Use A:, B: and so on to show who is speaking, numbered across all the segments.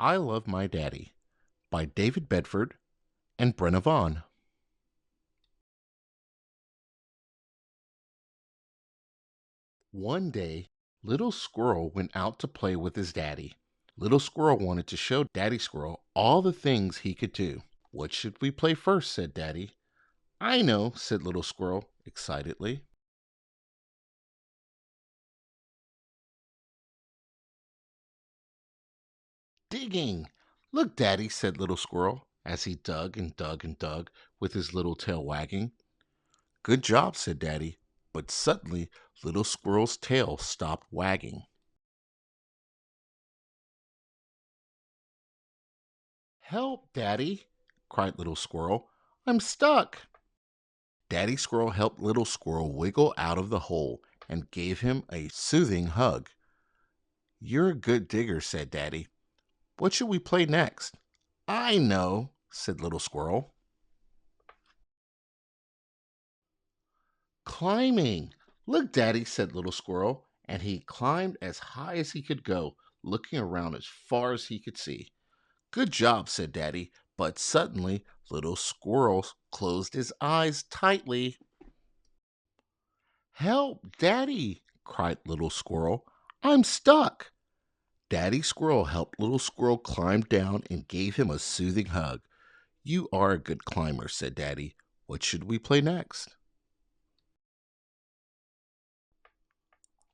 A: I Love My Daddy by David Bedford and Brenna Vaughn. One day, Little Squirrel went out to play with his daddy. Little Squirrel wanted to show Daddy Squirrel all the things he could do. "What should we play first?" said Daddy. "I know," said Little Squirrel excitedly. "Digging! Look, Daddy," said Little Squirrel as he dug and dug and dug with his little tail wagging. "Good job," said Daddy, but suddenly Little Squirrel's tail stopped wagging. "Help, Daddy!" cried Little Squirrel. "I'm stuck!" Daddy Squirrel helped Little Squirrel wiggle out of the hole and gave him a soothing hug. "You're a good digger," said Daddy. "What should we play next?" "I know," said Little Squirrel. "Climbing! Look, Daddy," said Little Squirrel, and he climbed as high as he could go, looking around as far as he could see. "Good job," said Daddy, but suddenly Little Squirrel closed his eyes tightly. "Help, Daddy!" cried Little Squirrel. "I'm stuck!" Daddy Squirrel helped Little Squirrel climb down and gave him a soothing hug. "You are a good climber," said Daddy. "What should we play next?"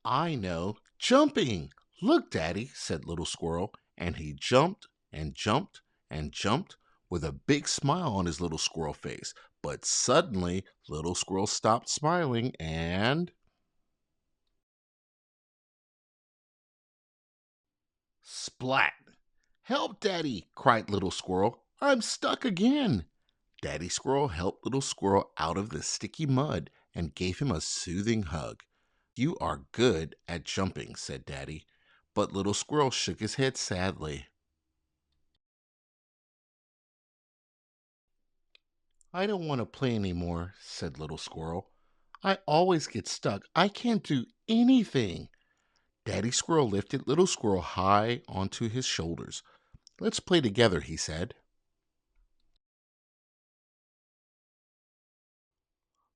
A: "I know, jumping! Look, Daddy," said Little Squirrel, and he jumped and jumped and jumped with a big smile on his little squirrel face. But suddenly, Little Squirrel stopped smiling and splat! "Help, Daddy!" cried Little Squirrel. "I'm stuck again!" Daddy Squirrel helped Little Squirrel out of the sticky mud and gave him a soothing hug. "You are good at jumping," said Daddy, but Little Squirrel shook his head sadly. "I don't want to play anymore," said Little Squirrel. "I always get stuck. I can't do anything." Daddy Squirrel lifted Little Squirrel high onto his shoulders. "Let's play together," he said.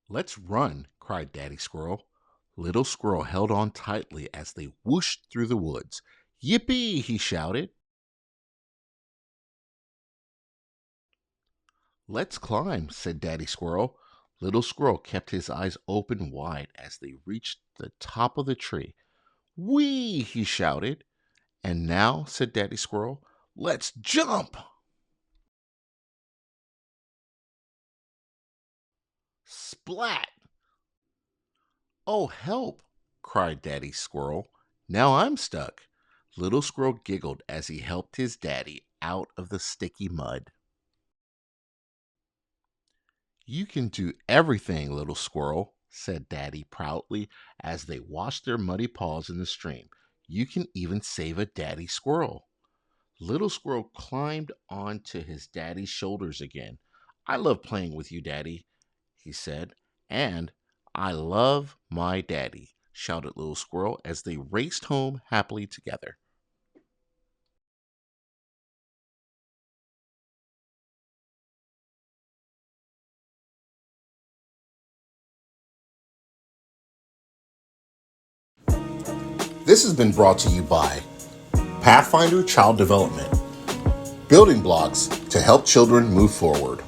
A: "Let's run!" cried Daddy Squirrel. Little Squirrel held on tightly as they whooshed through the woods. "Yippee!" he shouted. "Let's climb," said Daddy Squirrel. Little Squirrel kept his eyes open wide as they reached the top of the tree. "Whee!" he shouted. "And now," said Daddy Squirrel, "let's jump!" Splat! "Oh, help!" cried Daddy Squirrel. "Now I'm stuck." Little Squirrel giggled as he helped his daddy out of the sticky mud. "You can do everything, Little Squirrel," said Daddy proudly as they washed their muddy paws in the stream. "You can even save a daddy squirrel." Little Squirrel climbed onto his daddy's shoulders again. "I love playing with you, Daddy," he said. "And I love my daddy," shouted Little Squirrel as they raced home happily together. This has been brought to you by Pathfinder Child Development, building blocks to help children move forward.